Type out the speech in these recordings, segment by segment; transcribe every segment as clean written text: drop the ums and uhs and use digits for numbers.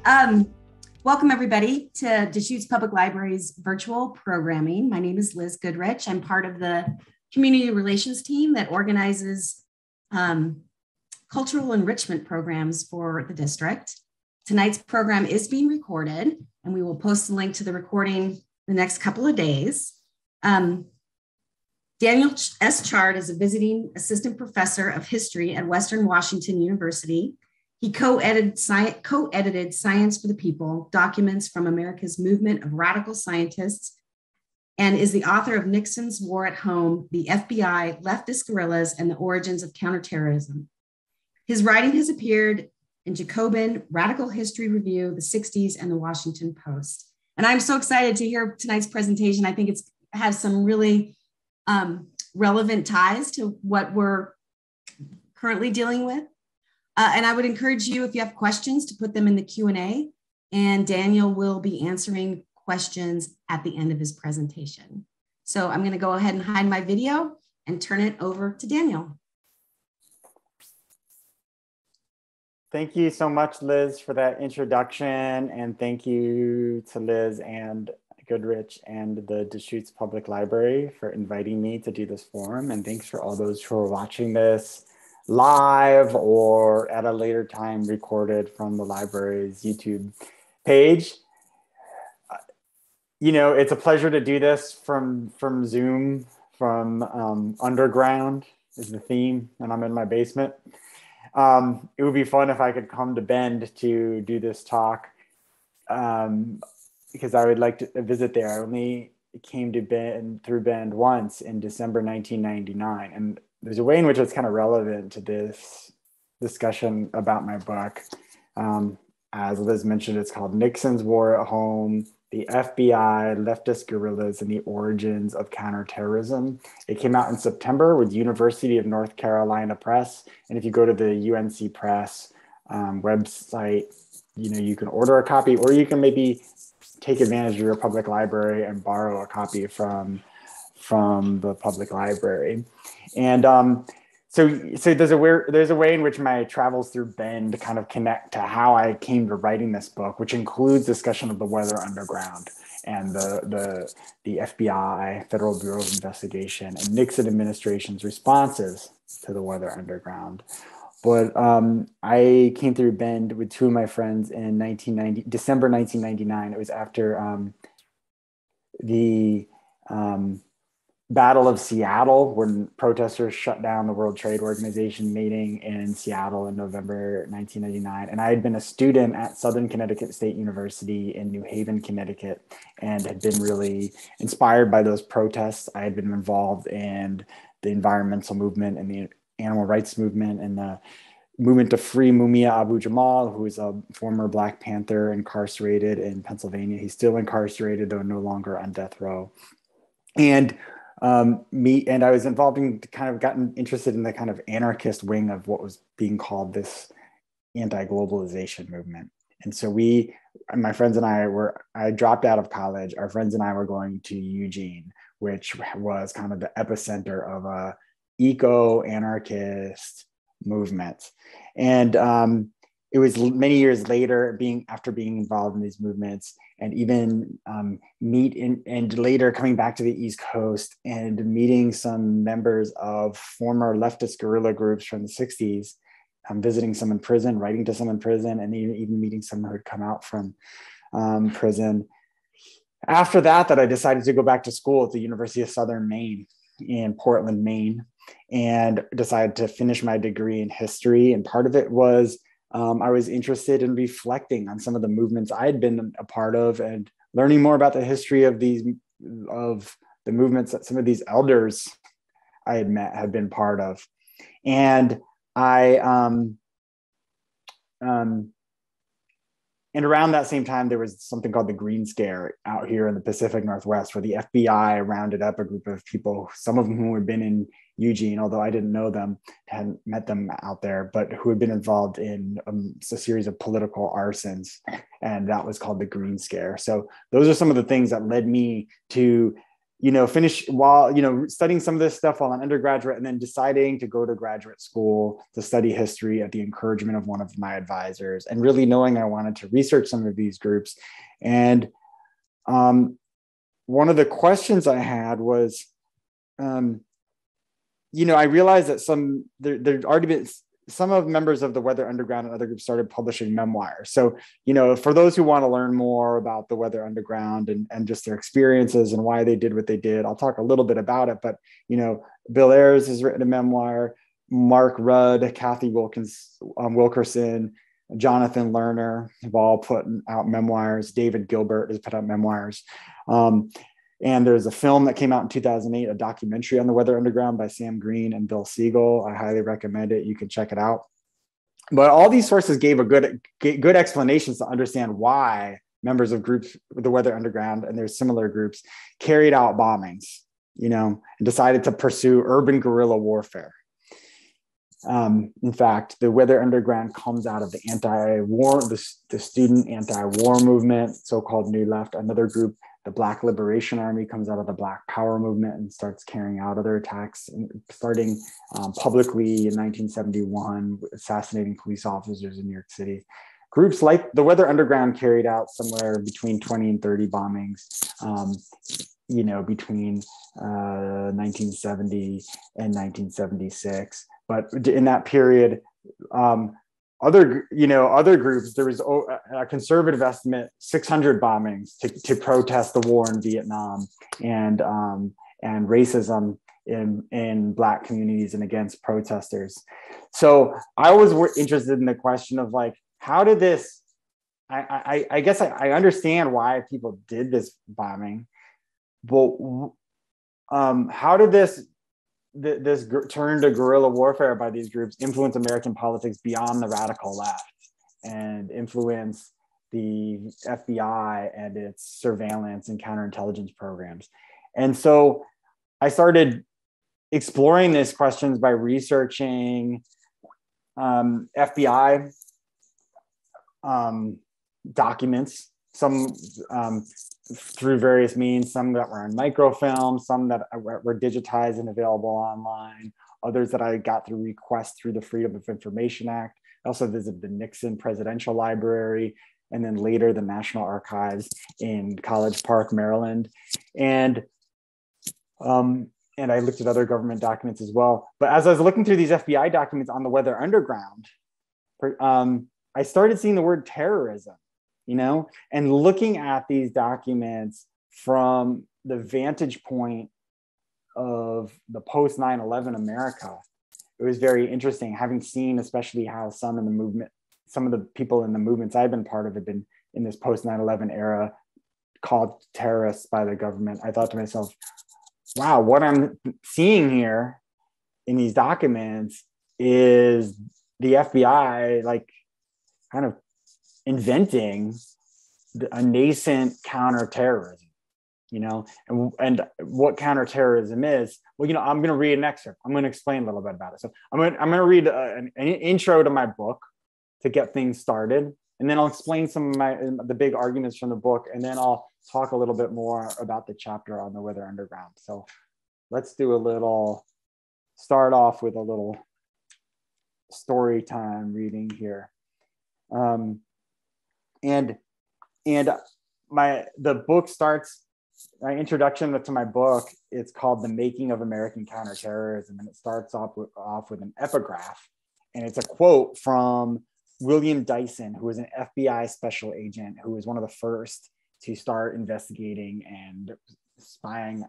Um, Welcome everybody to Deschutes Public Library's virtual programming. My name is Liz Goodrich. I'm part of the community relations team that organizes cultural enrichment programs for the district. Tonight's program is being recorded, and we will post the link to the recording the next couple of days. Daniel S. Chard is a visiting assistant professor of history at Western Washington University. He co-edited Science for the People, Documents from America's Movement of Radical Scientists, and is the author of Nixon's War at Home, the FBI, Leftist Guerrillas, and the Origins of Counterterrorism. His writing has appeared in Jacobin, Radical History Review, the Sixties, and the Washington Post. And I'm so excited to hear tonight's presentation. I think it has some really relevant ties to what we're currently dealing with. And I would encourage you, if you have questions, to put them in the Q&A, and Daniel will be answering questions at the end of his presentation. So I'm going to go ahead and hide my video and turn it over to Daniel. Thank you so much, Liz, for that introduction. And thank you to Liz and Goodrich and the Deschutes Public Library for inviting me to do this forum. And thanks for all those who are watching this live or at a later time recorded from the library's YouTube page. You know, it's a pleasure to do this from Zoom, from underground is the theme, and I'm in my basement. It would be fun if I could come to Bend to do this talk, because I would like to visit there. I only came to Bend through Bend once in December 1999, and there's a way in which it's kind of relevant to this discussion about my book. As Liz mentioned, it's called Nixon's War at Home, the FBI, Leftist Guerrillas, and the Origins of Counterterrorism. It came out in September with University of North Carolina Press. And if you go to the UNC Press website, you know, you can order a copy, or you can maybe take advantage of your public library and borrow a copy from the public library. And so there's a way in which my travels through Bend kind of connect to how I came to writing this book, which includes discussion of the Weather Underground and the FBI, Federal Bureau of Investigation, and Nixon administration's responses to the Weather Underground. But I came through Bend with two of my friends in December 1999. It was after the Battle of Seattle, when protesters shut down the World Trade Organization meeting in Seattle in November 1999. And I had been a student at Southern Connecticut State University in New Haven, Connecticut, and had been really inspired by those protests. I had been involved in the environmental movement and the animal rights movement and the movement to free Mumia Abu-Jamal, who is a former Black Panther incarcerated in Pennsylvania. He's still incarcerated, though no longer on death row. And I was involved in gotten interested in the kind of anarchist wing of what was being called this anti-globalization movement. And so my friends and I dropped out of college. Our friends and I were going to Eugene, which was kind of the epicenter of a eco-anarchist movement. And it was many years later, after being involved in these movements, and even and later coming back to the East Coast and meeting some members of former leftist guerrilla groups from the 60s, visiting some in prison, writing to some in prison, and even meeting some who had come out from prison. After that, I decided to go back to school at the University of Southern Maine in Portland, Maine, and decided to finish my degree in history. And part of it was I was interested in reflecting on some of the movements I had been a part of and learning more about the history of the movements that some of these elders I had met had been part of. And and around that same time, there was something called the Green Scare out here in the Pacific Northwest, where the FBI rounded up a group of people, some of whom had been in Eugene, although I didn't know them, hadn't met them out there, but who had been involved in a series of political arsons. And that was called the Green Scare. So those are some of the things that led me to finish while, studying some of this stuff while an undergraduate, and then deciding to go to graduate school to study history at the encouragement of one of my advisors, and really knowing I wanted to research some of these groups. And one of the questions I had was, I realized that there already been some of members of the Weather Underground and other groups started publishing memoirs. So, for those who want to learn more about the Weather Underground and just their experiences and why they did what they did, I'll talk a little bit about it. But, Bill Ayers has written a memoir, Mark Rudd, Kathy Wilkerson, Jonathan Lerner have all put out memoirs. David Gilbert has put out memoirs. And there's a film that came out in 2008, a documentary on the Weather Underground by Sam Green and Bill Siegel. I highly recommend it. You can check it out. But all these sources gave a good explanations to understand why members of groups, the Weather Underground and their similar groups, carried out bombings, and decided to pursue urban guerrilla warfare. In fact, the Weather Underground comes out of the the student anti-war movement, so-called New Left. Another group, the Black Liberation Army, comes out of the Black Power movement and starts carrying out other attacks, starting publicly in 1971, assassinating police officers in New York City. Groups like the Weather Underground carried out somewhere between 20 and 30 bombings, between 1970 and 1976. But in that period, other groups, there was a conservative estimate, 600 bombings to protest the war in Vietnam and racism in Black communities and against protesters. So I was interested in the question of how did this, I guess I understand why people did this bombing, but how did this turn to guerrilla warfare by these groups influence American politics beyond the radical left and influence the FBI and its surveillance and counterintelligence programs? And so I started exploring these questions by researching FBI documents, some through various means, some that were on microfilm, some that were digitized and available online, others that I got through requests through the Freedom of Information Act. I also visited the Nixon Presidential Library, and then later the National Archives in College Park, Maryland. And I looked at other government documents as well. But as I was looking through these FBI documents on the Weather Underground, I started seeing the word terrorism, and looking at these documents from the vantage point of the post 9/11 America. It was very interesting, having seen especially how some of the people in the movements I've been part of have been in this post 9/11 era called terrorists by the government. I thought to myself, wow, what I'm seeing here in these documents is the FBI kind of inventing a nascent counterterrorism, and what counterterrorism is. Well, I'm going to read an excerpt. I'm going to explain a little bit about it. So I'm going to read an intro to my book to get things started, and then I'll explain some of the big arguments from the book, and then I'll talk a little bit more about the chapter on the Weather Underground. So let's start off with a little story time reading here. The book starts, my introduction to my book, it's called The Making of American Counterterrorism, and it starts off with an epigraph, and it's a quote from William Dyson, who was an FBI special agent, who was one of the first to start investigating and spying,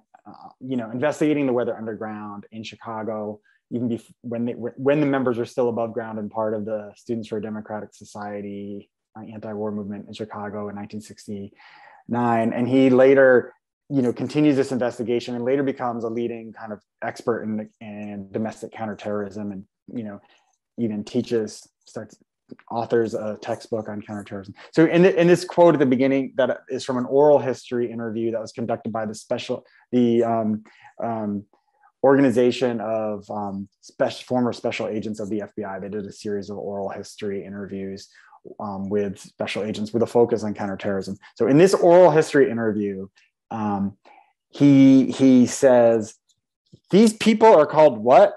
investigating the Weather Underground in Chicago, even when the members were still above ground and part of the Students for a Democratic Society anti-war movement in Chicago in 1969. And he later, continues this investigation and later becomes a leading kind of expert in domestic counterterrorism, and, even authors a textbook on counterterrorism. So in this quote at the beginning, that is from an oral history interview that was conducted by the organization of former special agents of the FBI. They did a series of oral history interviews with special agents with a focus on counterterrorism. So in this oral history interview, he says, these people are called what?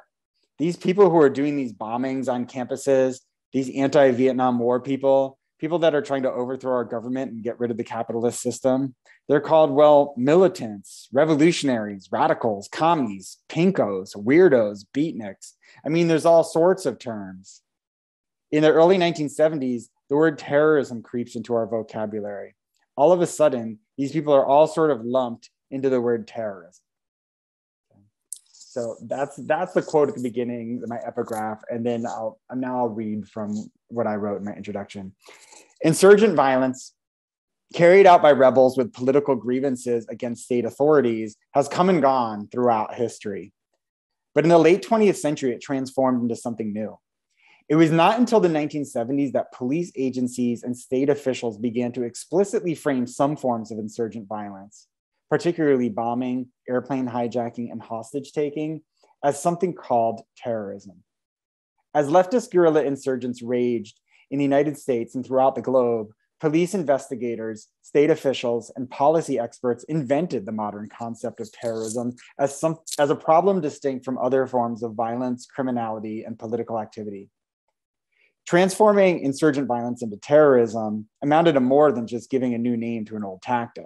These people who are doing these bombings on campuses, these anti-Vietnam War people that are trying to overthrow our government and get rid of the capitalist system, they're called, well, militants, revolutionaries, radicals, commies, pinkos, weirdos, beatniks. I mean, there's all sorts of terms. In the early 1970s, the word terrorism creeps into our vocabulary. All of a sudden, these people are all sort of lumped into the word terrorism. So that's the quote at the beginning, my epigraph, and then I'll read from what I wrote in my introduction. Insurgent violence carried out by rebels with political grievances against state authorities has come and gone throughout history. But in the late 20th century, it transformed into something new. It was not until the 1970s that police agencies and state officials began to explicitly frame some forms of insurgent violence, particularly bombing, airplane hijacking, and hostage taking, as something called terrorism. As leftist guerrilla insurgents raged in the United States and throughout the globe, police investigators, state officials, and policy experts invented the modern concept of terrorism as a problem distinct from other forms of violence, criminality, and political activity. Transforming insurgent violence into terrorism amounted to more than just giving a new name to an old tactic.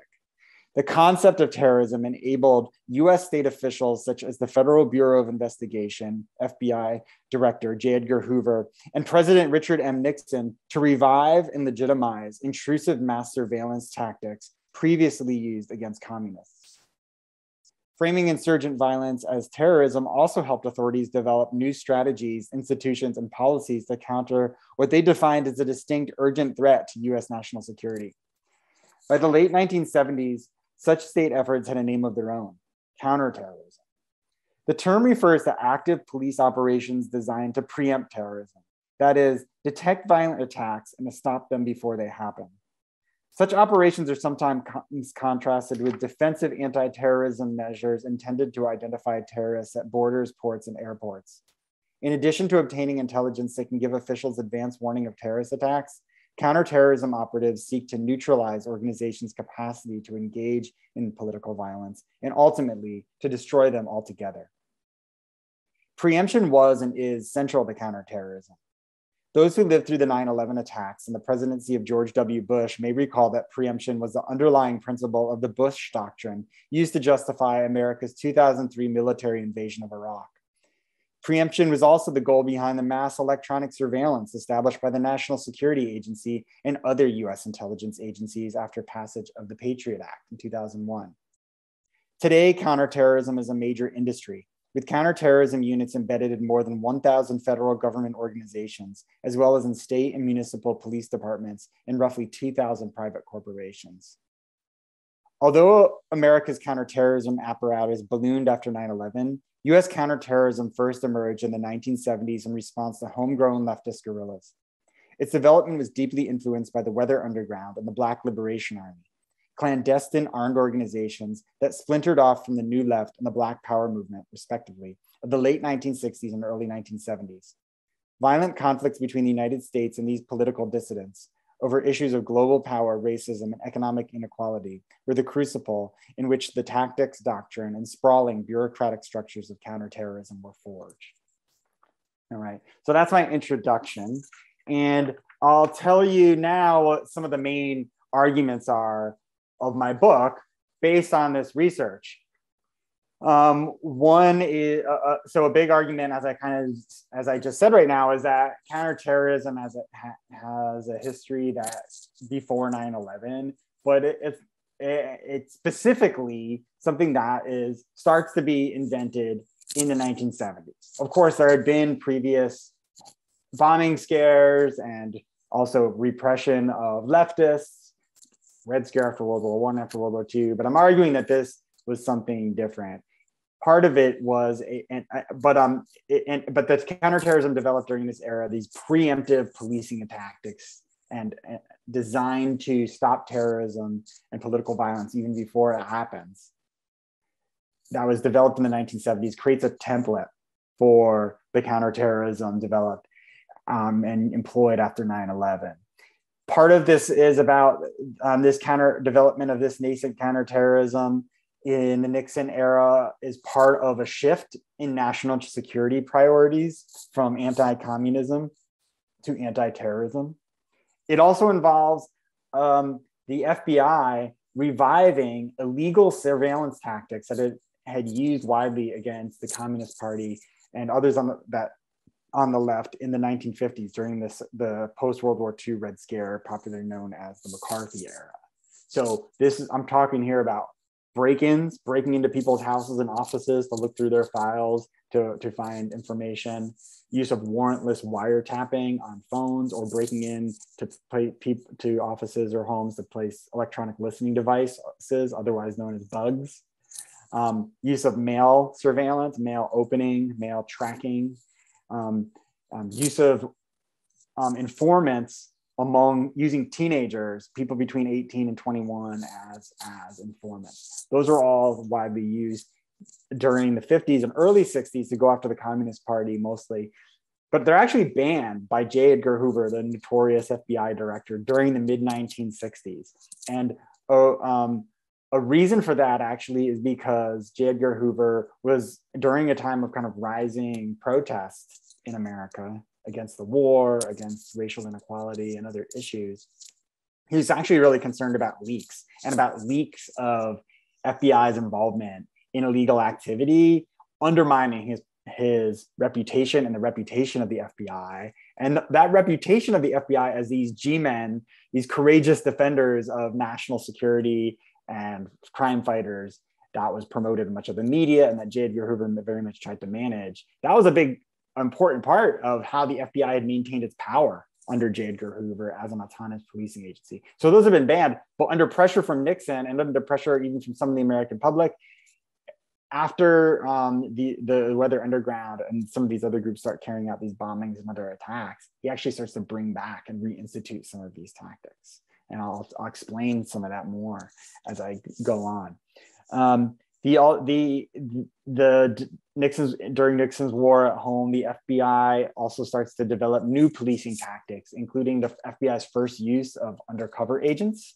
The concept of terrorism enabled US state officials such as the Federal Bureau of Investigation, FBI Director J. Edgar Hoover, and President Richard M. Nixon to revive and legitimize intrusive mass surveillance tactics previously used against communists. Framing insurgent violence as terrorism also helped authorities develop new strategies, institutions, and policies to counter what they defined as a distinct urgent threat to US national security. By the late 1970s, such state efforts had a name of their own: counterterrorism. The term refers to active police operations designed to preempt terrorism, that is, detect violent attacks and to stop them before they happen. Such operations are sometimes contrasted with defensive anti-terrorism measures intended to identify terrorists at borders, ports, and airports. In addition to obtaining intelligence that can give officials advance warning of terrorist attacks, counterterrorism operatives seek to neutralize organizations' capacity to engage in political violence and ultimately to destroy them altogether. Preemption was and is central to counterterrorism. Those who lived through the 9/11 attacks and the presidency of George W. Bush may recall that preemption was the underlying principle of the Bush Doctrine used to justify America's 2003 military invasion of Iraq. Preemption was also the goal behind the mass electronic surveillance established by the National Security Agency and other US intelligence agencies after passage of the Patriot Act in 2001. Today, counterterrorism is a major industry, with counterterrorism units embedded in more than 1,000 federal government organizations, as well as in state and municipal police departments and roughly 2,000 private corporations. Although America's counterterrorism apparatus ballooned after 9/11, US counterterrorism first emerged in the 1970s in response to homegrown leftist guerrillas. Its development was deeply influenced by the Weather Underground and the Black Liberation Army, clandestine armed organizations that splintered off from the New Left and the Black Power movement, respectively, of the late 1960s and early 1970s. Violent conflicts between the United States and these political dissidents over issues of global power, racism, and economic inequality were the crucible in which the tactics, doctrine, and sprawling bureaucratic structures of counterterrorism were forged. All right, so that's my introduction. And I'll tell you now what some of the main arguments are of my book based on this research. One is, so a big argument, as I just said right now, is that counterterrorism has a history that's before 9/11, but it's specifically something that starts to be invented in the 1970s. Of course, there had been previous bombing scares and also repression of leftists, Red Scare after World War I, after World War II, but I'm arguing that this was something different. Part of it was, but the counterterrorism developed during this era, these preemptive policing tactics and designed to stop terrorism and political violence even before it happens. That was developed in the 1970s, creates a template for the counterterrorism developed and employed after 9/11. Part of this is about this development of this nascent counterterrorism in the Nixon era is part of a shift in national security priorities from anti-communism to anti-terrorism. It also involves the FBI reviving illegal surveillance tactics that it had used widely against the Communist Party and others on the left in the 1950s during the post-World War II Red Scare, popularly known as the McCarthy era. So I'm talking here about break-ins, breaking into people's houses and offices to look through their files to find information, use of warrantless wiretapping on phones, or breaking in to offices or homes to place electronic listening devices, otherwise known as bugs. Use of mail surveillance, mail opening, mail tracking, use of informants using teenagers, people between 18 and 21 as informants. Those are all widely used during the 50s and early 60s to go after the Communist Party mostly, but they're actually banned by J. Edgar Hoover, the notorious FBI director, during the mid-1960s. And a reason for that actually is because J. Edgar Hoover was during a time of kind of rising protests in America against the war, against racial inequality and other issues. He was actually really concerned about leaks and about leaks of FBI's involvement in illegal activity, undermining his reputation and the reputation of the FBI. And that reputation of the FBI as these G-men, these courageous defenders of national security and crime fighters, that was promoted in much of the media and that J. Edgar Hoover very much tried to manage. That was a big, important part of how the FBI had maintained its power under J. Edgar Hoover as an autonomous policing agency. So those have been banned, but under pressure from Nixon and under pressure even from some of the American public, after the Weather Underground and some of these other groups start carrying out these bombings and other attacks, he actually starts to bring back and reinstitute some of these tactics. And I'll explain some of that more as I go on. During Nixon's war at home, the FBI also starts to develop new policing tactics, including the FBI's first use of undercover agents,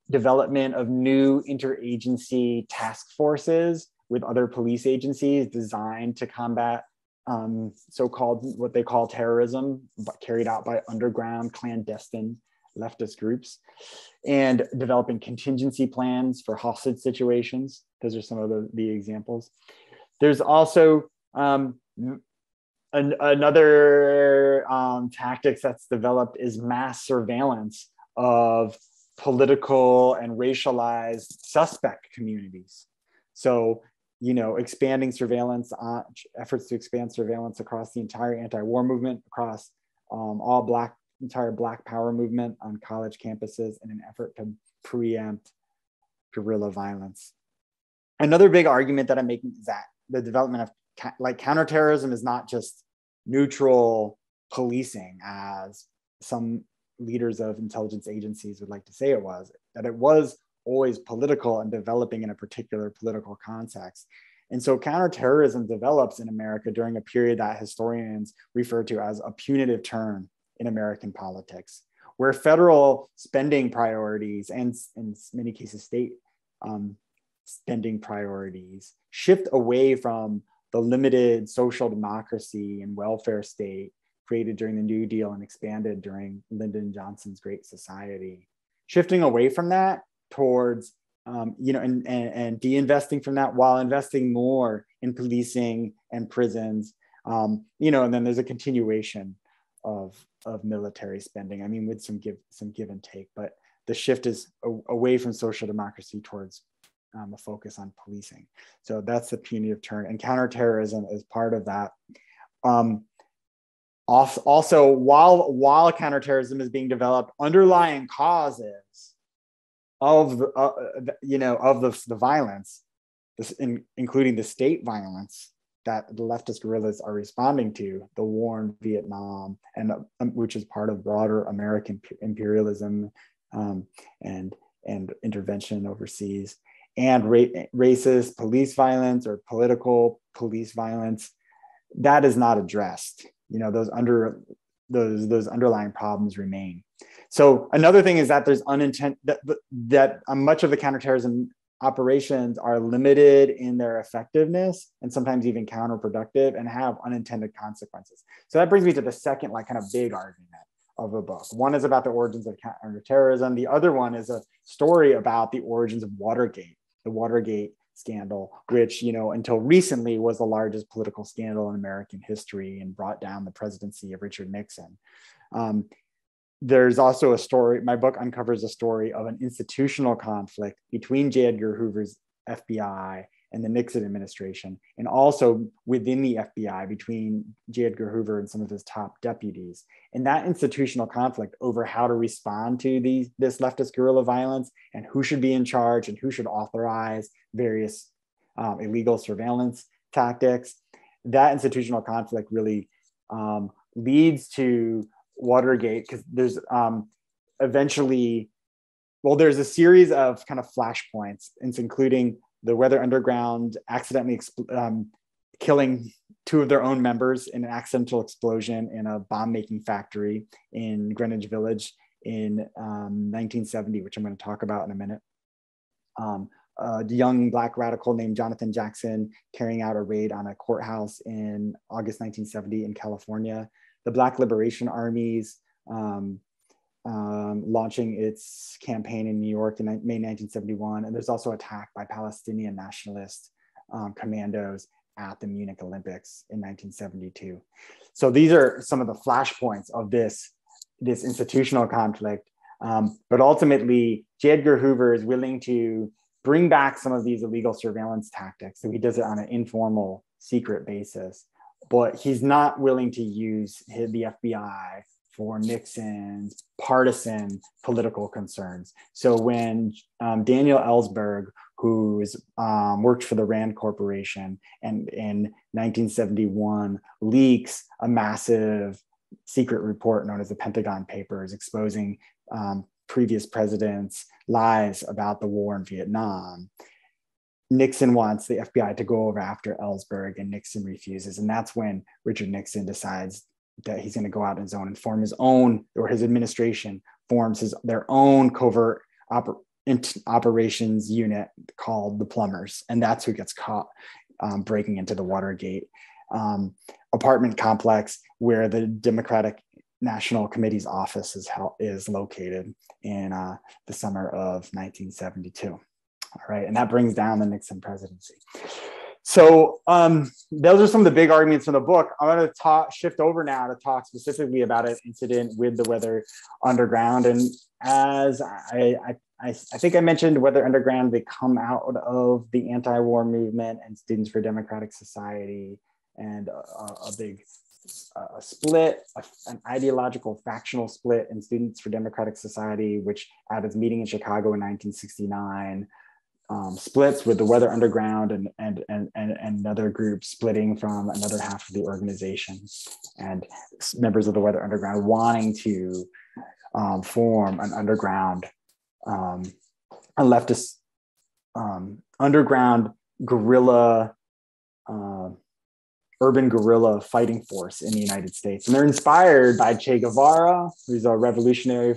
development of new interagency task forces with other police agencies designed to combat what they call terrorism, but carried out by underground clandestine leftist groups, and developing contingency plans for hostage situations. Those are some of the examples. There's also another tactics that's developed is mass surveillance of political and racialized suspect communities. So, expanding surveillance, efforts to expand surveillance across the entire anti-war movement, across entire Black Power movement on college campuses in an effort to preempt guerrilla violence. Another big argument that I'm making is that the development of counterterrorism is not just neutral policing, as some leaders of intelligence agencies would like to say it was, that it was always political and developing in a particular political context. And so counterterrorism develops in America during a period that historians refer to as a punitive turn in American politics, where federal spending priorities and in many cases state spending priorities shift away from the limited social democracy and welfare state created during the New Deal and expanded during Lyndon Johnson's Great Society, shifting away from that towards and de-investing from that while investing more in policing and prisons, and then there's a continuation of military spending. I mean, with some give and take, but the shift is away from social democracy towards a focus on policing. So that's the punitive turn, and counterterrorism is part of that. Also, while counterterrorism is being developed, underlying causes of the violence, including the state violence that the leftist guerrillas are responding to, the war in Vietnam, and which is part of broader American imperialism and intervention overseas, and racist police violence or political police violence, that is not addressed. Those underlying problems remain. So another thing is that there's that much of the counterterrorism operations are limited in their effectiveness and sometimes even counterproductive and have unintended consequences. So that brings me to the second like kind of big argument of the book. One is about the origins of counterterrorism. The other one is a story about the origins of Watergate, the Watergate scandal, which, you know, until recently was the largest political scandal in American history and brought down the presidency of Richard Nixon. There's also a story, my book uncovers a story of an institutional conflict between J. Edgar Hoover's FBI and the Nixon administration, and also within the FBI between J. Edgar Hoover and some of his top deputies. And that institutional conflict over how to respond to this leftist guerrilla violence and who should be in charge and who should authorize various illegal surveillance tactics, that institutional conflict really leads to Watergate, because there's eventually, well, there's a series of kind of flashpoints, including the Weather Underground accidentally killing 2 of their own members in an accidental explosion in a bomb-making factory in Greenwich Village in 1970, which I'm going to talk about in a minute. A young Black radical named Jonathan Jackson carrying out a raid on a courthouse in August 1970 in California. The Black Liberation Armies launching its campaign in New York in May 1971. And there's also attack by Palestinian nationalist commandos at the Munich Olympics in 1972. So these are some of the flashpoints of this institutional conflict. But ultimately, J. Edgar Hoover is willing to bring back some of these illegal surveillance tactics. So he does it on an informal, secret basis. But he's not willing to use the FBI for Nixon's partisan political concerns. So when Daniel Ellsberg, who's worked for the Rand Corporation and in 1971 leaks a massive secret report known as the Pentagon Papers exposing previous presidents' lies about the war in Vietnam, Nixon wants the FBI to go over after Ellsberg, and Nixon refuses. And that's when Richard Nixon decides that he's going to go out on his own and form his own, or his administration forms their own covert operations unit called the Plumbers. And that's who gets caught breaking into the Watergate apartment complex where the Democratic National Committee's office is located in the summer of 1972. All right, and that brings down the Nixon presidency. So those are some of the big arguments in the book. I'm going to shift over now to talk specifically about an incident with the Weather Underground. And as I think I mentioned, Weather Underground, they come out of the anti-war movement and Students for Democratic Society, and a big split, an ideological factional split in Students for Democratic Society, which at its meeting in Chicago in 1969, splits with the Weather Underground and another group splitting from another half of the organization, and members of the Weather Underground wanting to form an underground, a leftist underground guerrilla, urban guerrilla fighting force in the United States. And they're inspired by Che Guevara, who's a revolutionary,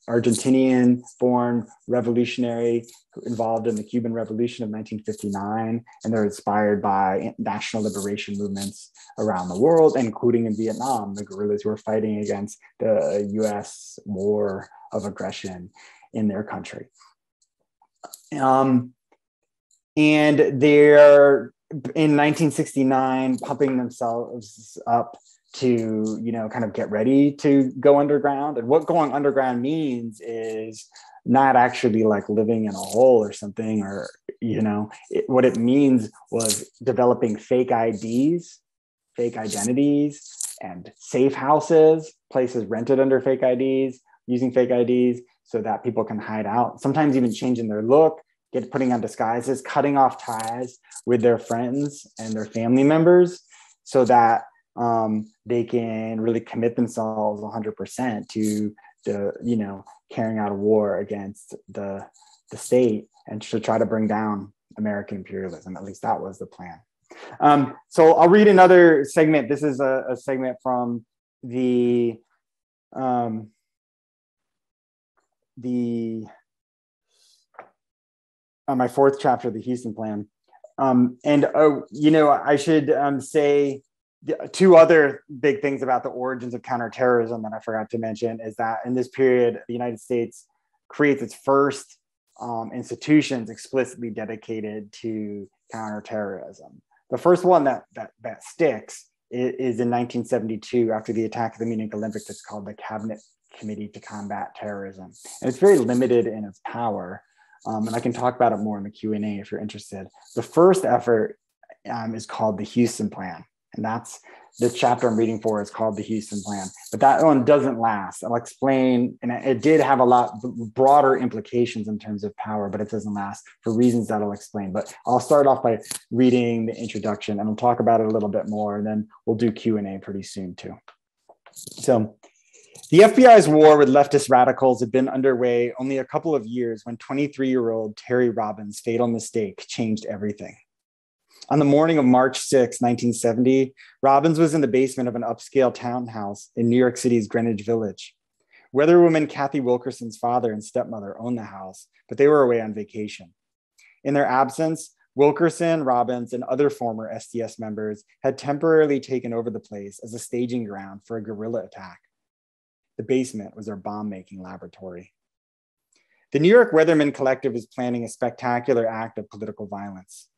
Argentinian-born revolutionary involved in the Cuban Revolution of 1959. And they're inspired by national liberation movements around the world, including in Vietnam, the guerrillas who are fighting against the US war of aggression in their country. And they're, in 1969, pumping themselves up to, kind of get ready to go underground. And what going underground means is not actually like living in a hole or something, or, what it means was developing fake IDs, fake identities, and safe houses, places rented under fake IDs, using fake IDs so that people can hide out, sometimes even changing their look, putting on disguises, cutting off ties with their friends and their family members so that they can really commit themselves 100% to the, carrying out a war against the state and to try to bring down American imperialism. At least that was the plan. So I'll read another segment. This is a segment from the my fourth chapter, the Houston Plan. I should say two other big things about the origins of counterterrorism that I forgot to mention is that in this period, the United States creates its first institutions explicitly dedicated to counterterrorism. The first one that sticks is in 1972 after the attack of the Munich Olympics. It's called the Cabinet Committee to Combat Terrorism. And it's very limited in its power. And I can talk about it more in the Q&A if you're interested. The first effort is called the Houston Plan. And that's the chapter I'm reading for is called the Houston Plan. But that one doesn't last. I'll explain, and it did have a lot broader implications in terms of power, but it doesn't last for reasons that I'll explain. But I'll start off by reading the introduction and we'll talk about it a little bit more, and then we'll do Q&A pretty soon too. So the FBI's war with leftist radicals had been underway only a couple of years when 23-year-old Terry Robbins' fatal mistake changed everything. On the morning of March 6, 1970, Robbins was in the basement of an upscale townhouse in New York City's Greenwich Village. Weatherwoman Kathy Wilkerson's father and stepmother owned the house, but they were away on vacation. In their absence, Wilkerson, Robbins, and other former SDS members had temporarily taken over the place as a staging ground for a guerrilla attack. The basement was their bomb-making laboratory. The New York Weathermen Collective was planning a spectacular act of political violence.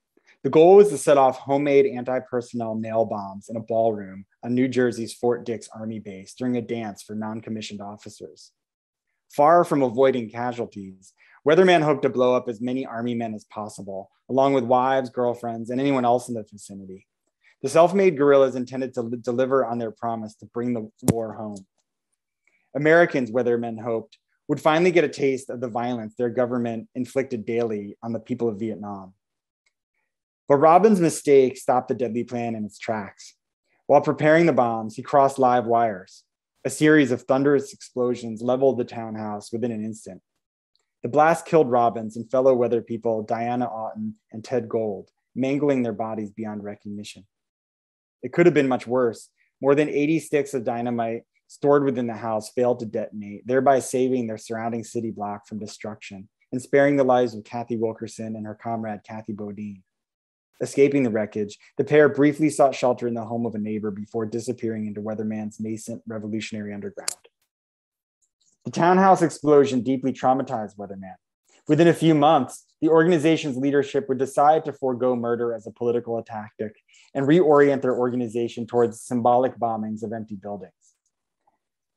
The goal was to set off homemade anti-personnel nail bombs in a ballroom on New Jersey's Fort Dix Army base during a dance for non-commissioned officers. Far from avoiding casualties, Weatherman hoped to blow up as many Army men as possible, along with wives, girlfriends, and anyone else in the vicinity. The self-made guerrillas intended to deliver on their promise to bring the war home. Americans, Weathermen hoped, would finally get a taste of the violence their government inflicted daily on the people of Vietnam. But Robbins' mistake stopped the deadly plan in its tracks. While preparing the bombs, he crossed live wires. A series of thunderous explosions leveled the townhouse within an instant. The blast killed Robbins and fellow weather people Diana Oughton and Ted Gold, mangling their bodies beyond recognition. It could have been much worse. More than 80 sticks of dynamite stored within the house failed to detonate, thereby saving their surrounding city block from destruction and sparing the lives of Kathy Wilkerson and her comrade Kathy Bodine. Escaping the wreckage, the pair briefly sought shelter in the home of a neighbor before disappearing into Weatherman's nascent revolutionary underground. The townhouse explosion deeply traumatized Weatherman. Within a few months, the organization's leadership would decide to forego murder as a political tactic and reorient their organization towards symbolic bombings of empty buildings.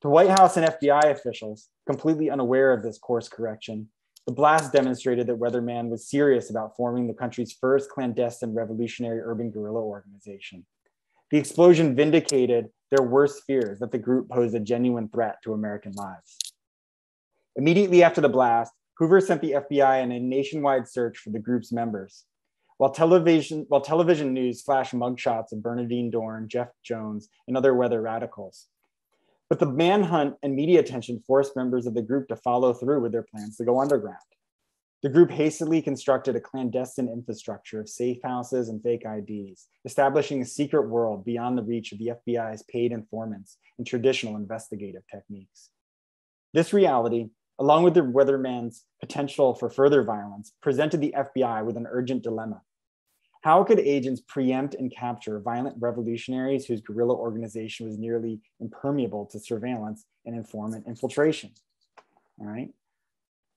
To White House and FBI officials, completely unaware of this course correction, the blast demonstrated that Weatherman was serious about forming the country's first clandestine revolutionary urban guerrilla organization. The explosion vindicated their worst fears that the group posed a genuine threat to American lives. Immediately after the blast, Hoover sent the FBI on a nationwide search for the group's members. While television news flashed mugshots of Bernardine Dorn, Jeff Jones, and other weather radicals. But the manhunt and media attention forced members of the group to follow through with their plans to go underground. The group hastily constructed a clandestine infrastructure of safe houses and fake IDs, establishing a secret world beyond the reach of the FBI's paid informants and traditional investigative techniques. This reality, along with the Weatherman's potential for further violence, presented the FBI with an urgent dilemma. How could agents preempt and capture violent revolutionaries whose guerrilla organization was nearly impermeable to surveillance and informant infiltration? All right.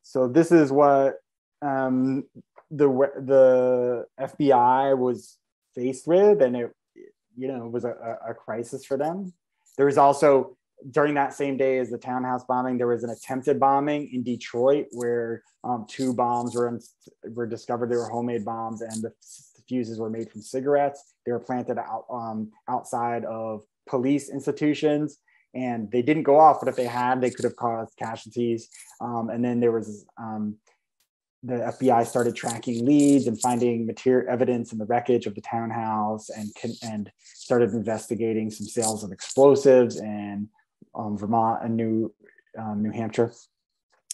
So this is what the FBI was faced with, and it was a crisis for them. There was also, during that same day as the townhouse bombing, there was an attempted bombing in Detroit where two bombs were discovered. They were homemade bombs, and the fuses were made from cigarettes. They were planted outside of police institutions, and they didn't go off, but if they had, they could have caused casualties. And then there was the FBI started tracking leads and finding evidence in the wreckage of the townhouse, and started investigating some sales of explosives in Vermont and New Hampshire.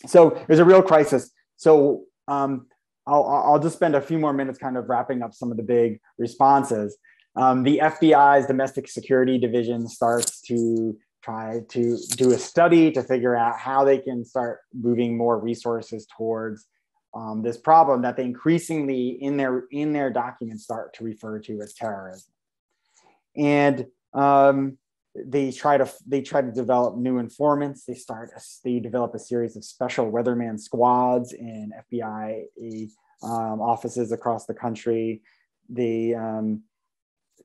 So there's a real crisis. So I'll just spend a few more minutes kind of wrapping up some of the big responses. The FBI's Domestic Security Division starts to try to do a study to figure out how they can start moving more resources towards this problem that they increasingly in their documents start to refer to as terrorism. And they try to develop new informants. They develop a series of special weatherman squads in FBI offices across the country. There's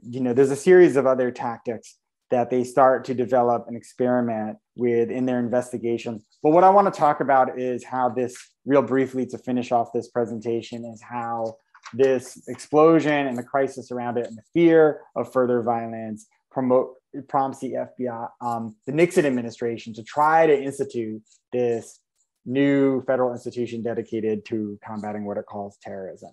a series of other tactics that they start to develop and experiment with in their investigations. But what I want to talk about is how this, real briefly to finish off this presentation, is how this explosion and the crisis around it and the fear of further violence prompts the FBI, the Nixon administration, to try to institute this new federal institution dedicated to combating what it calls terrorism.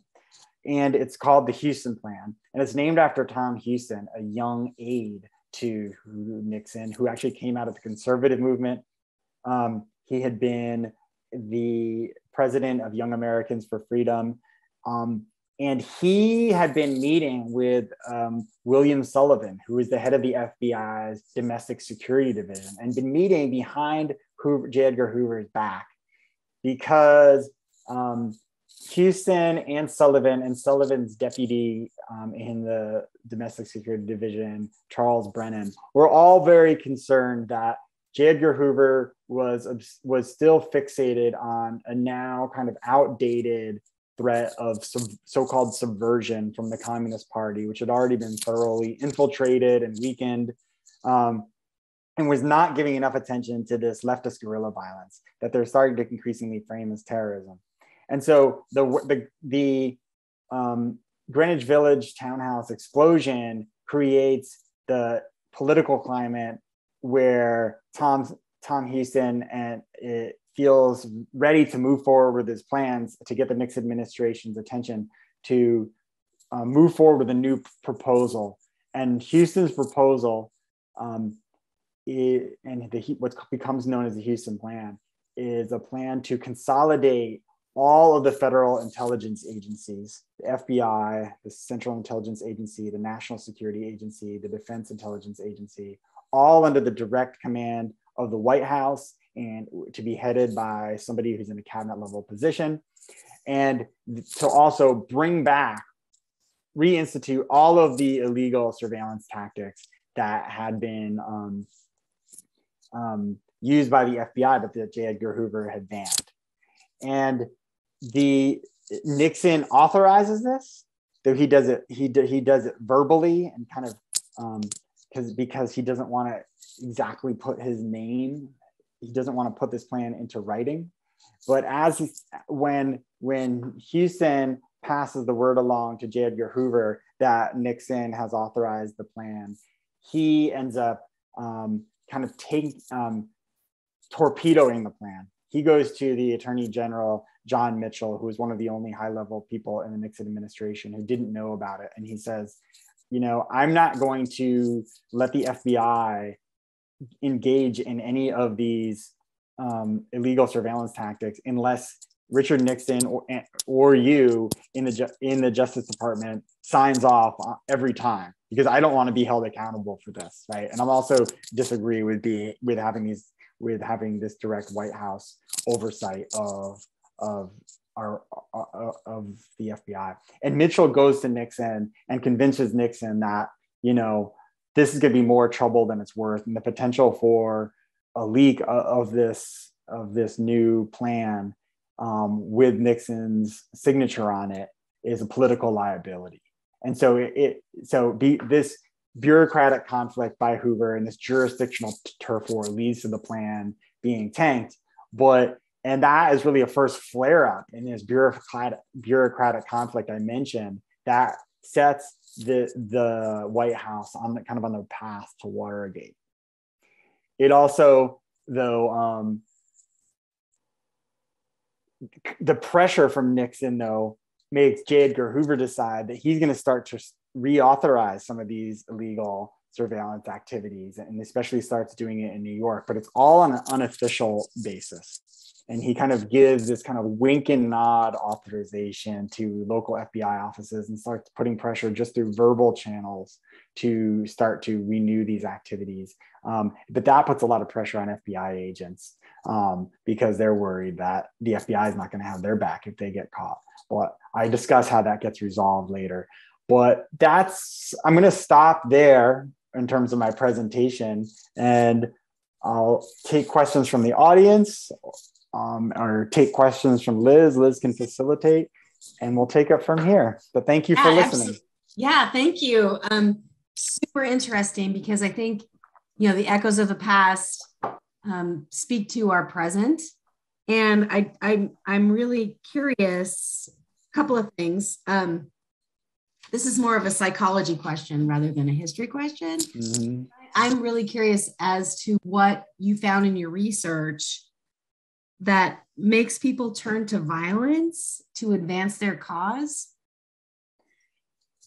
And it's called the Houston Plan. And it's named after Tom Houston, a young aide to Nixon, who actually came out of the conservative movement. He had been the president of Young Americans for Freedom. And he had been meeting with William Sullivan, who was the head of the FBI's Domestic Security Division, and been meeting behind J. Edgar Hoover's back, because Houston and Sullivan's deputy in the Domestic Security Division, Charles Brennan, were all very concerned that J. Edgar Hoover was still fixated on a now kind of outdated threat of so-called subversion from the Communist Party, which had already been thoroughly infiltrated and weakened, and was not giving enough attention to this leftist guerrilla violence that they're starting to increasingly frame as terrorism. And so the Greenwich Village townhouse explosion creates the political climate where Tom Houston and it feels ready to move forward with his plans to get the Nixon administration's attention to move forward with a new proposal. And Houston's proposal, what becomes known as the Houston Plan, is a plan to consolidate all of the federal intelligence agencies, the FBI, the Central Intelligence Agency, the National Security Agency, the Defense Intelligence Agency, all under the direct command of the White House, and to be headed by somebody who's in a cabinet level position, and to also bring back, reinstitute all of the illegal surveillance tactics that had been used by the FBI, but that J. Edgar Hoover had banned. And the Nixon authorizes this, though he does it verbally and kind of because he doesn't want to exactly put his name. He doesn't want to put this plan into writing. But when Houston passes the word along to J. Edgar Hoover that Nixon has authorized the plan, he ends up torpedoing the plan. He goes to the Attorney General, John Mitchell, who was one of the only high-level people in the Nixon administration who didn't know about it. And he says, I'm not going to let the FBI engage in any of these illegal surveillance tactics unless Richard Nixon or you in the Justice Department signs off every time, because I don't want to be held accountable for this, right? And I'm also disagree with having this direct White House oversight of the FBI. And Mitchell goes to Nixon and convinces Nixon that this is going to be more trouble than it's worth, and the potential for a leak of this new plan with Nixon's signature on it is a political liability. And so this bureaucratic conflict by Hoover and this jurisdictional turf war leads to the plan being tanked. And that is really a first flare up in this bureaucratic conflict I mentioned that sets the White House on the path to Watergate. It also, though, the pressure from Nixon, though, makes J. Edgar Hoover decide that he's going to start to reauthorize some of these illegal surveillance activities, and especially starts doing it in New York, but it's all on an unofficial basis. And he kind of gives this kind of wink and nod authorization to local FBI offices and starts putting pressure just through verbal channels to start to renew these activities. But that puts a lot of pressure on FBI agents because they're worried that the FBI is not going to have their back if they get caught. But I discuss how that gets resolved later. But I'm going to stop there in terms of my presentation, and I'll take questions from the audience. Or take questions from Liz. Liz can facilitate, and we'll take it from here. But thank you for listening. Yeah, thank you. Super interesting, because I think, the echoes of the past speak to our present. And I'm really curious, a couple of things. This is more of a psychology question rather than a history question. Mm-hmm. I'm really curious as to what you found in your research that makes people turn to violence to advance their cause?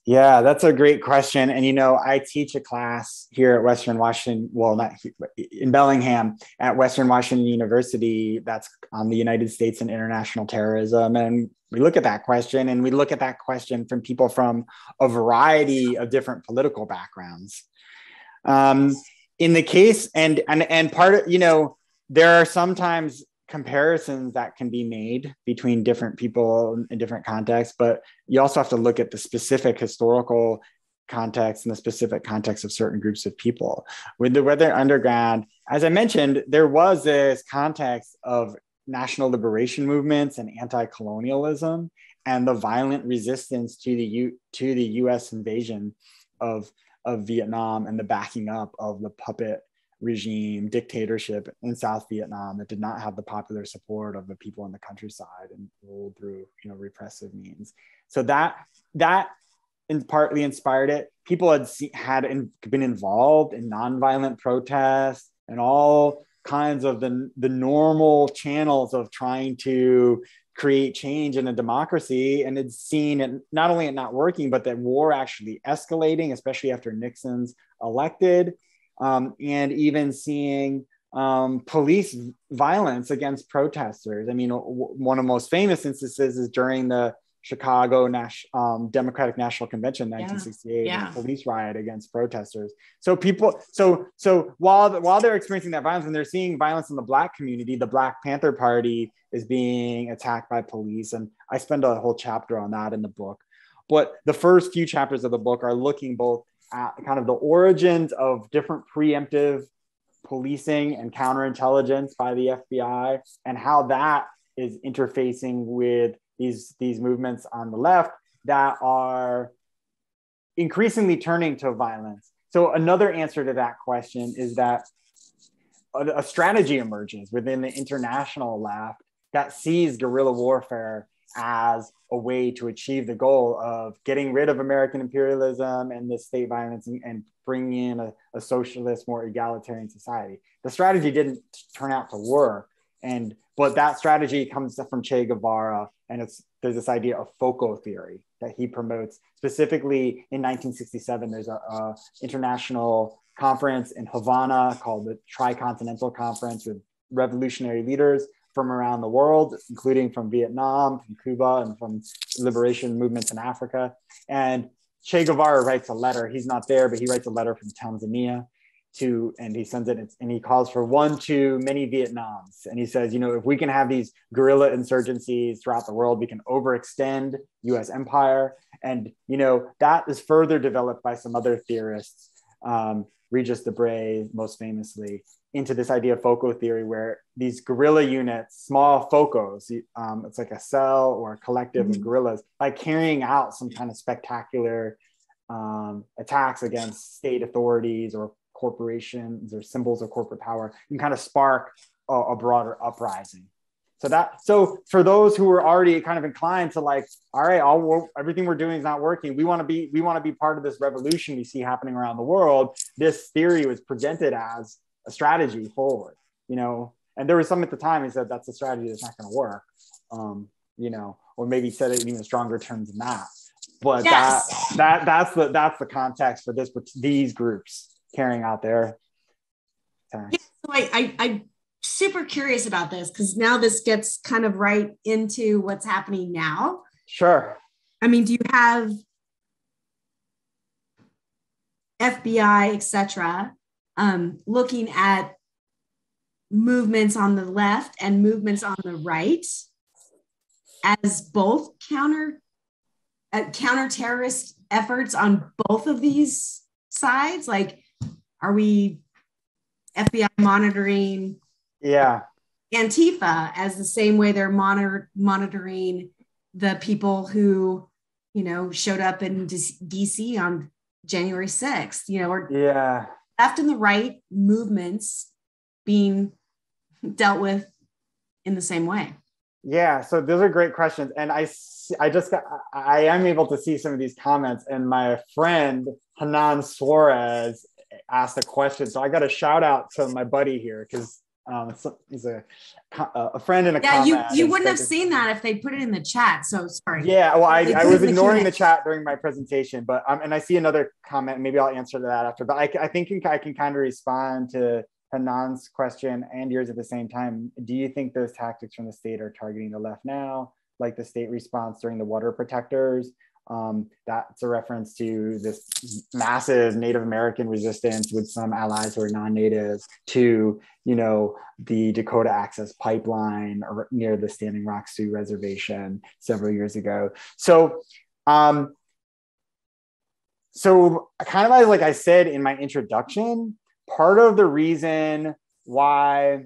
Yeah, that's a great question. And, I teach a class here at Western Washington, well, not here, but in Bellingham at Western Washington University, that's on the United States and international terrorism. And we look at that question, and we look at that question from people from a variety of different political backgrounds. In the case, and part of, there are sometimes comparisons that can be made between different people in different contexts, but you also have to look at the specific historical context and the specific context of certain groups of people. With the Weather Underground, as I mentioned, there was this context of national liberation movements and anti-colonialism and the violent resistance to the U.S. invasion of Vietnam and the backing up of the puppet regime dictatorship in South Vietnam that did not have the popular support of the people in the countryside and ruled through repressive means. So that partly inspired it. People had been involved in nonviolent protests and all kinds of the normal channels of trying to create change in a democracy, and it's seen it not only it not working, but that war actually escalating, especially after Nixon's elected. And even seeing police violence against protesters. I mean, one of the most famous instances is during the Chicago Democratic National Convention, 1968, police riot against protesters. So while they're experiencing that violence and they're seeing violence in the Black community, the Black Panther Party is being attacked by police. And I spend a whole chapter on that in the book. But the first few chapters of the book are looking both at kind of the origins of different preemptive policing and counterintelligence by the FBI and how that is interfacing with these movements on the left that are increasingly turning to violence. So another answer to that question is that a strategy emerges within the international left that sees guerrilla warfare as a way to achieve the goal of getting rid of American imperialism and the state violence and bringing in a socialist, more egalitarian society. The strategy didn't turn out to work, but that strategy comes from Che Guevara, and there's this idea of FOCO theory that he promotes. Specifically, in 1967, there's a international conference in Havana called the Tricontinental Conference with revolutionary leaders from around the world, including from Vietnam, from Cuba, and from liberation movements in Africa. And Che Guevara writes a letter. He's not there, but he writes a letter from Tanzania and he sends it, and he calls for one too many Vietnams. And he says, if we can have these guerrilla insurgencies throughout the world, we can overextend US empire. And, that is further developed by some other theorists, Regis Debray, most famously, into this idea of FOCO theory, where these guerrilla units, small FOCOs, it's like a cell or a collective of guerrillas, by carrying out some kind of spectacular attacks against state authorities or corporations or symbols of corporate power, you can kind of spark a broader uprising. So for those who are already kind of inclined to all right, everything we're doing is not working. We want to be part of this revolution we see happening around the world. This theory was presented as a strategy forward, and there was some at the time who said that's a strategy that's not going to work, or maybe said it in even stronger terms than that. But yes. that's the context for these groups. carrying out their attacks. Yeah, so I'm super curious about this because now this gets kind of right into what's happening now. Sure. I mean, do you have FBI, et cetera, looking at movements on the left and movements on the right as both counter-terrorist efforts on both of these sides? Like, are we FBI monitoring Antifa as the same way they're monitoring the people who, showed up in DC on January 6th, or left and the right movements being dealt with in the same way? Yeah, so those are great questions. And I am able to see some of these comments, and my friend Hanan Suarez asked a question. So I got a shout out to my buddy here because he's a friend in a comment. Yeah, you wouldn't have seen that if they put it in the chat. So sorry. Yeah, well, I was ignoring the chat during my presentation, but and I see another comment. Maybe I'll answer that after. But I think I can kind of respond to Hanan's question and yours at the same time. Do you think those tactics from the state are targeting the left now, like the state response during the water protectors? That's a reference to this massive Native American resistance with some allies who are non-native to, the Dakota Access Pipeline near the Standing Rock Sioux Reservation several years ago. So kind of like I said in my introduction, part of the reason why,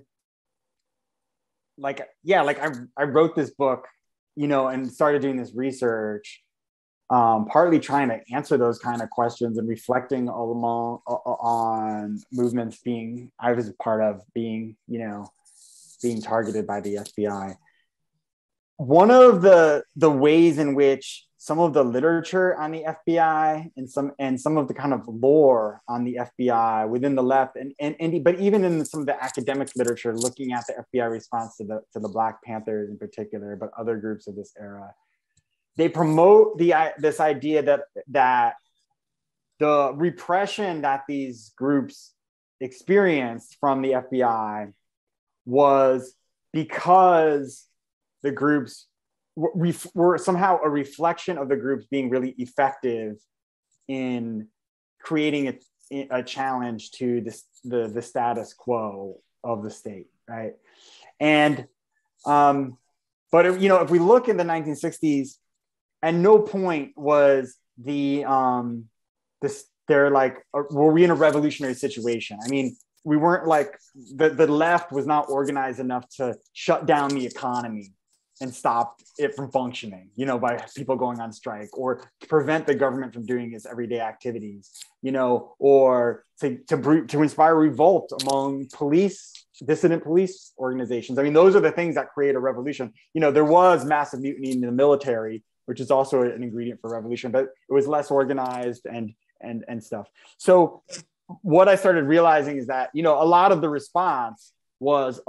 I wrote this book, and started doing this research, partly trying to answer those kind of questions and reflecting on movements I was a part of being targeted by the FBI. One of the ways in which some of the literature on the FBI and some of the kind of lore on the FBI within the left but even in some of the academic literature looking at the FBI response to the Black Panthers in particular, but other groups of this era, they promote this idea that the repression that these groups experienced from the FBI was because the groups were somehow a reflection of the groups being really effective in creating a challenge to the status quo of the state, right? And but if we look in the 1960s, at no point was were we in a revolutionary situation? I mean, we weren't like the left was not organized enough to shut down the economy and stop it from functioning, by people going on strike, or to prevent the government from doing its everyday activities, or to inspire revolt among dissident police organizations. I mean, those are the things that create a revolution. There was massive mutiny in the military, which is also an ingredient for revolution, but it was less organized and stuff. So what I started realizing is that, a lot of the response was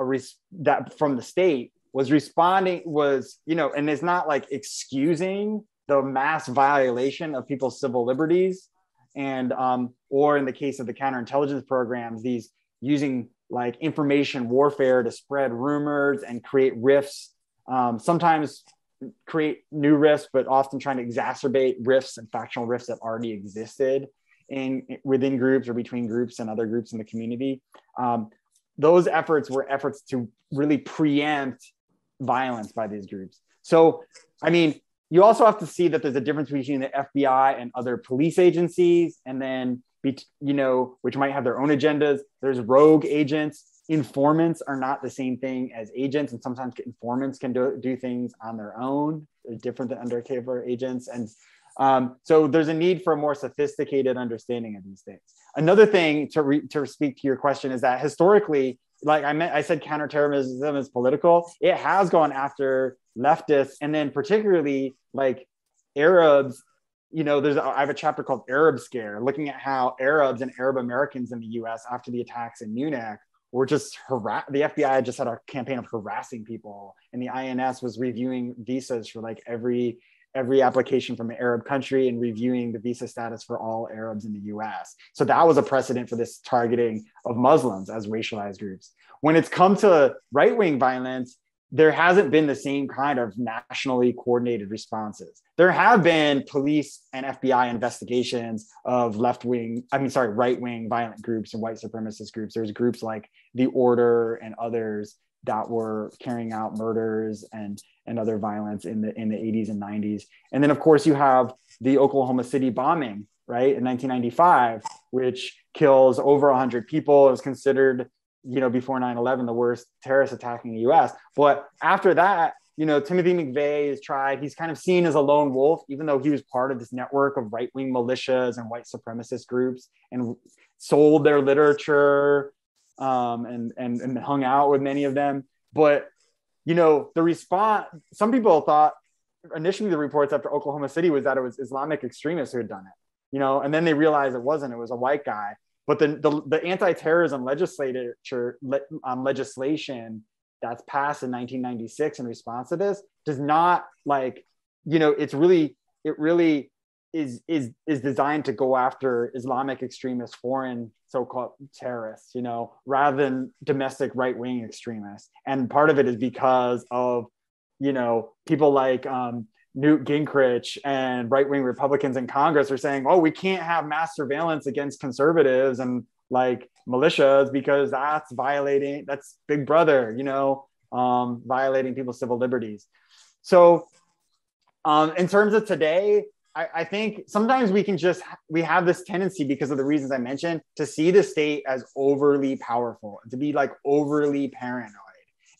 that from the state was responding and it's not like excusing the mass violation of people's civil liberties and, or in the case of the counterintelligence programs, these using like information warfare to spread rumors and create rifts, sometimes create new rifts, but often trying to exacerbate rifts and factional rifts that already existed within groups or between groups and other groups in the community. Those efforts were efforts to really preempt violence by these groups. So, I mean, you also have to see that there's a difference between the FBI and other police agencies, and then, which might have their own agendas. There's rogue agents. Informants are not the same thing as agents, and sometimes informants can do things on their own. They're different than undercover agents. And so there's a need for a more sophisticated understanding of these things. Another thing to speak to your question is that historically, like I said, counterterrorism is political. It has gone after leftists, and then particularly like Arabs. I have a chapter called Arab Scare, looking at how Arabs and Arab Americans in the U.S. after the attacks in Munich were just the FBI just had a campaign of harassing people, and the INS was reviewing visas for like every every application from an Arab country and reviewing the visa status for all Arabs in the US. So that was a precedent for this targeting of Muslims as racialized groups. When it's come to right-wing violence, there hasn't been the same kind of nationally coordinated responses. There have been police and FBI investigations of right-wing violent groups and white supremacist groups. There's groups like The Order and others that were carrying out murders and other violence in the 80s and 90s. And then of course you have the Oklahoma City bombing, right, in 1995, which kills over 100 people. It was considered, before 9/11, the worst terrorist attack in the US. But after that, Timothy McVeigh is tried. He's kind of seen as a lone wolf, even though he was part of this network of right-wing militias and white supremacist groups and sold their literature and hung out with many of them. But, the response, some people thought initially the reports after Oklahoma City was that it was Islamic extremists who had done it, and then they realized it wasn't, it was a white guy. But the anti-terrorism legislation that's passed in 1996 in response to this does not it really is designed to go after Islamic extremists, foreign so-called terrorists, rather than domestic right-wing extremists. And part of it is because of, people like Newt Gingrich and right-wing Republicans in Congress are saying, oh, we can't have mass surveillance against conservatives and like militias because that's Big Brother, violating people's civil liberties. So in terms of today, I think sometimes we have this tendency, because of the reasons I mentioned, to see the state as overly powerful, to be like overly paranoid.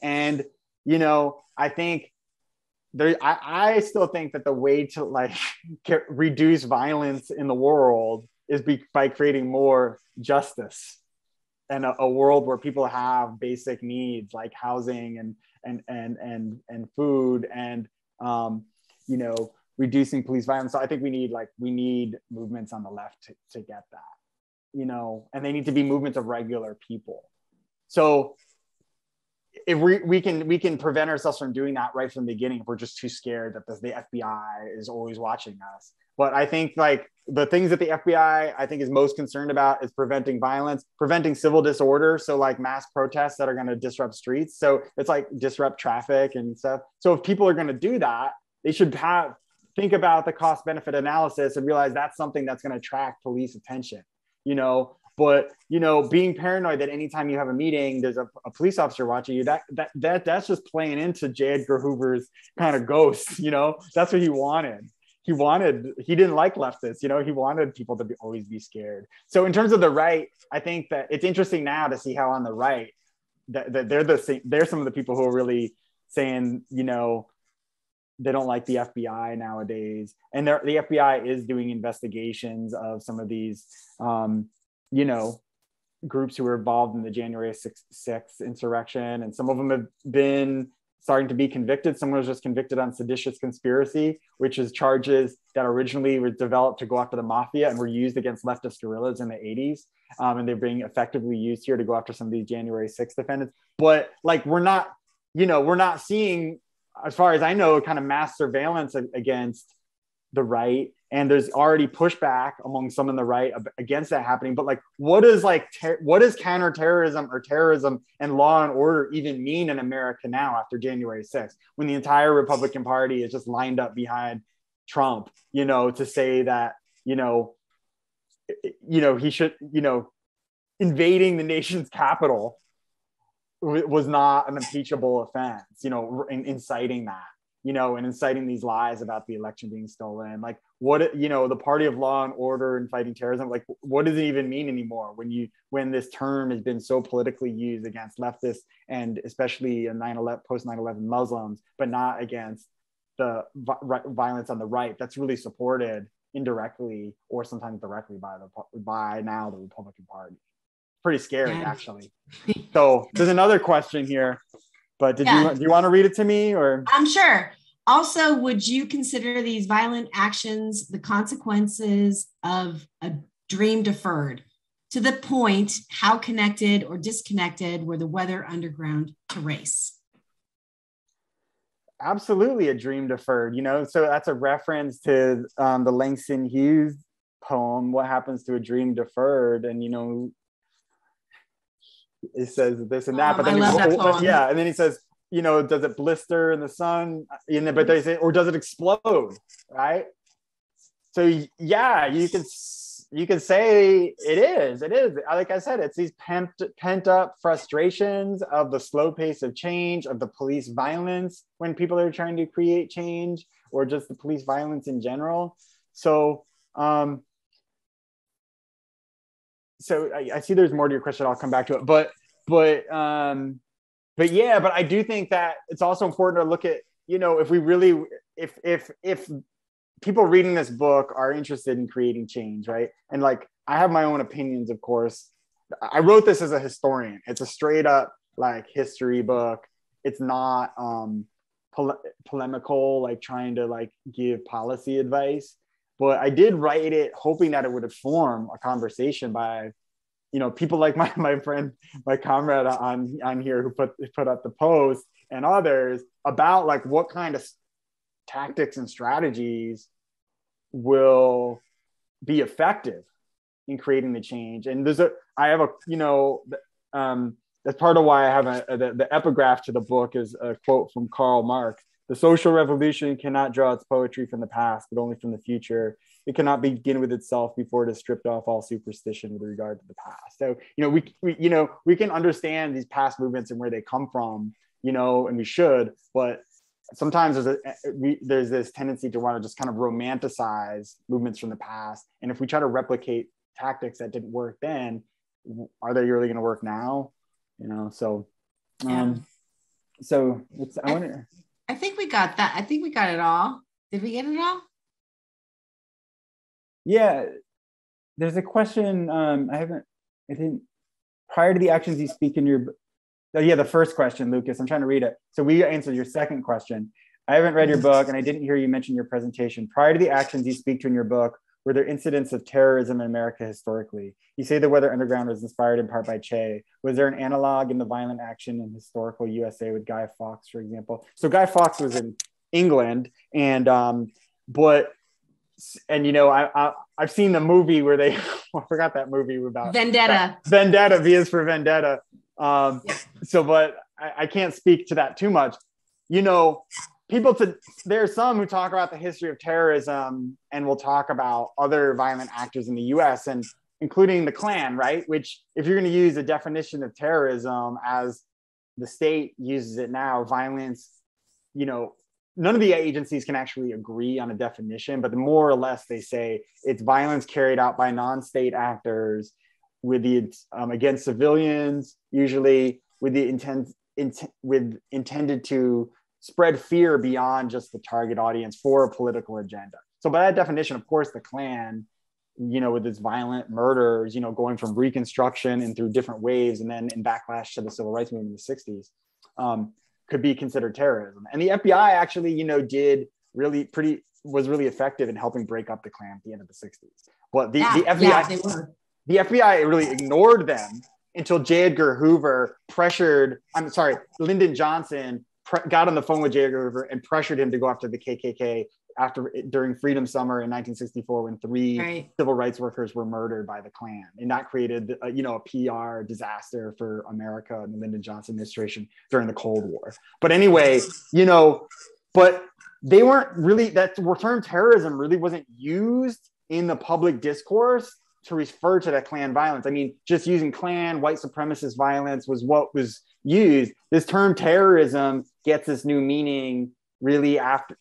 And, I think I still think that the way to reduce violence in the world is by creating more justice and a world where people have basic needs like housing and food and, reducing police violence. So I think we need movements on the left to get that, and they need to be movements of regular people. So if we can prevent ourselves from doing that right from the beginning, if we're just too scared that the FBI is always watching us. But I think the things that the FBI I think is most concerned about is preventing violence, preventing civil disorder. So mass protests that are going to disrupt streets. So it's disrupt traffic and stuff. So if people are going to do that, they should think about the cost benefit analysis and realize that's something that's going to attract police attention, but, being paranoid that anytime you have a meeting, there's a police officer watching you, that's just playing into J. Edgar Hoover's kind of ghost, that's what he wanted. He didn't like leftists, he wanted people to always be scared. So in terms of the right, I think that it's interesting now to see how on the right, that they're some of the people who are really saying, they don't like the FBI nowadays. And the FBI is doing investigations of some of these, groups who were involved in the January 6th insurrection. And some of them have been starting to be convicted. Someone was just convicted on seditious conspiracy, which is charges that originally were developed to go after the mafia and were used against leftist guerrillas in the 80s. And they're being effectively used here to go after some of these January 6th defendants. But we're not seeing, as far as I know, kind of mass surveillance against the right. And there's already pushback among some in the right against that happening. But what does counterterrorism or terrorism and law and order even mean in America now after January 6th, when the entire Republican Party is just lined up behind Trump, to say that, he should, invading the nation's capital was not an impeachable offense, inciting that, and inciting these lies about the election being stolen. The party of law and order and fighting terrorism, what does it even mean anymore when this term has been so politically used against leftists and especially post 9/11 Muslims, but not against the violence on the right that's really supported indirectly or sometimes directly by now the Republican Party. Pretty scary, actually. So there's another question here, but do you want to read it to me, or? I'm sure. Also, would you consider these violent actions the consequences of a dream deferred? To the point, how connected or disconnected were the weather underground to race? absolutely a dream deferred, so that's a reference to the Langston Hughes poem, What Happens to a Dream Deferred? And it says this and that, but then I love that poem. Yeah, and then he says, does it blister in the sun? But they say, or does it explode? Right? So yeah, you can say it is. Like I said, it's these pent up frustrations of the slow pace of change, of the police violence when people are trying to create change, or just the police violence in general. So I see there's more to your question. I'll come back to it, but I do think that it's also important to look at, if we really, if people reading this book are interested in creating change, right? And like, I have my own opinions, of course. I wrote this as a historian. It's a straight up like history book. It's not polemical, like trying to like give policy advice. But I did write it hoping that it would inform a conversation by, people like my friend, my comrade on here who put up the post, and others, about like what kind of tactics and strategies will be effective in creating the change. And that's part of why I have the epigraph to the book is a quote from Karl Marx. The social revolution cannot draw its poetry from the past, but only from the future. It cannot begin with itself before it has stripped off all superstition with regard to the past. So, we can understand these past movements and where they come from, and we should, but sometimes there's this tendency to want to just kind of romanticize movements from the past. And if we try to replicate tactics that didn't work then, are they really going to work now? So I think we got that. I think we got it all. Did we get it all? Yeah, there's a question. Prior to the actions you speak in your, the first question, Lucas, I'm trying to read it. So we answered your second question. I haven't read your book and I didn't hear you mention your presentation. Prior to the actions you speak to in your book, were there incidents of terrorism in America historically? You say the Weather Underground was inspired in part by Che. Was there an analog in the violent action in historical USA with Guy Fawkes, for example? So Guy Fawkes was in England, and I've seen the movie where they, I forgot that movie about Vendetta. Vendetta, V is for Vendetta. But I can't speak to that too much. There's some who talk about the history of terrorism and will talk about other violent actors in the US, and including the Klan, right? Which, if you're going to use a definition of terrorism as the state uses it now, violence, none of the agencies can actually agree on a definition, but more or less they say it's violence carried out by non-state actors against civilians, usually with the intended to spread fear beyond just the target audience for a political agenda. So by that definition, of course, the Klan, with its violent murders, going from Reconstruction and through different waves, and then in backlash to the civil rights movement in the 60s, could be considered terrorism. And the FBI actually, was really effective in helping break up the Klan at the end of the 60s. But the FBI really ignored them until J. Edgar Hoover Lyndon Johnson got on the phone with J. Edgar Hoover and pressured him to go after the KKK during Freedom Summer in 1964, when three civil rights workers were murdered by the Klan. And that created a PR disaster for America and the Lyndon Johnson administration during the Cold War. But anyway, but they weren't really, that term terrorism really wasn't used in the public discourse to refer to that Klan violence. I mean, just using Klan, white supremacist violence was what was used. This term terrorism gets this new meaning really after,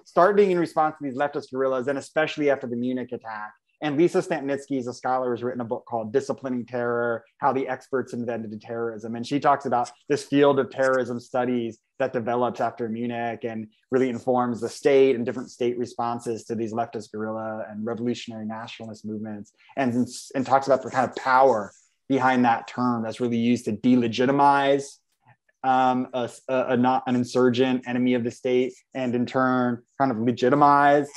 starting in response to these leftist guerrillas, and especially after the Munich attack. And Lisa Stampnitsky is a scholar who's written a book called Disciplining Terror, How the Experts Invented Terrorism. And she talks about this field of terrorism studies that develops after Munich and really informs the state and different state responses to these leftist guerrilla and revolutionary nationalist movements, and talks about the kind of power behind that term that's really used to delegitimize an insurgent enemy of the state, and in turn kind of legitimize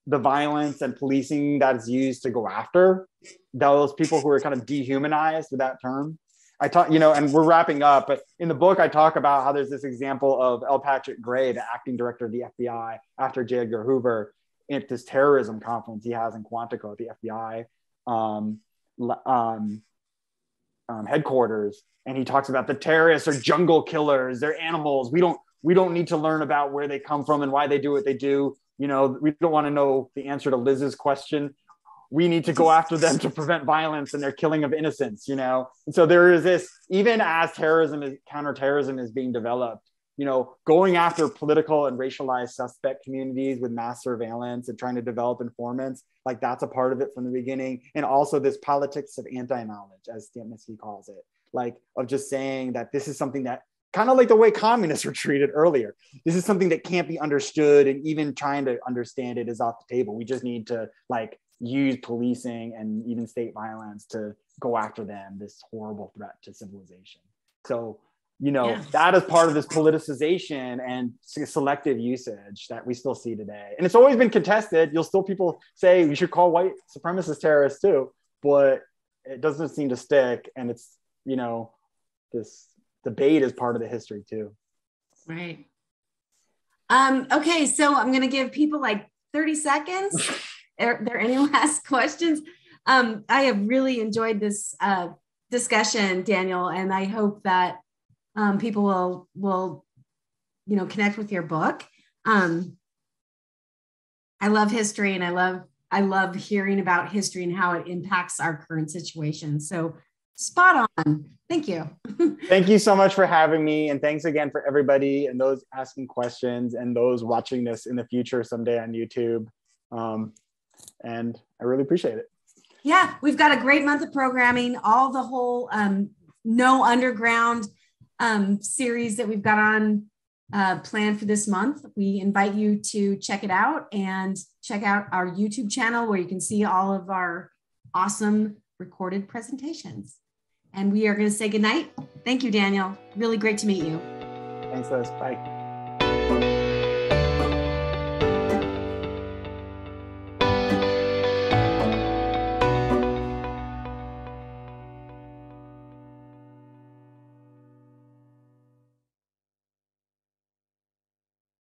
the violence and policing that is used to go after those people who are kind of dehumanized with that term. I talk, you know, and we're wrapping up, but in the book, I talk about how there's this example of L. Patrick Gray, the acting director of the FBI after J. Edgar Hoover, at this terrorism conference he has in Quantico at the FBI headquarters. And he talks about the terrorists are jungle killers. They're animals. We don't need to learn about where they come from and why they do what they do. You know, we don't want to know the answer to Liz's question. We need to go after them to prevent violence and their killing of innocents, you know? And so there is this, even as counterterrorism is being developed, you know, going after political and racialized suspect communities with mass surveillance and trying to develop informants, like that's a part of it from the beginning. And also this politics of anti-knowledge, as Stanislavski calls it, like of just saying that this is something that kind of like the way communists were treated earlier. This is something that can't be understood, and even trying to understand it is off the table. We just need to like use policing and even state violence to go after them, this horrible threat to civilization. So, you know, that is part of this politicization and selective usage that we still see today. And it's always been contested. You'll still people say we should call white supremacist terrorists too, but it doesn't seem to stick. And it's, you know, this debate is part of the history too. Right. Okay, so I'm going to give people like 30 seconds. Are there any last questions? I have really enjoyed this discussion, Daniel, and I hope that people will, you know, connect with your book. I love history, and I love hearing about history and how it impacts our current situation. So spot on. Thank you. Thank you so much for having me. And thanks again for everybody and those asking questions and those watching this in the future someday on YouTube. And I really appreciate it. Yeah, we've got a great month of programming, all the whole No Underground series that we've got on planned for this month. We invite you to check it out and check out our YouTube channel where you can see all of our awesome recorded presentations. And we are going to say goodnight. Thank you, Daniel. Really great to meet you. Thanks, Liz. Bye.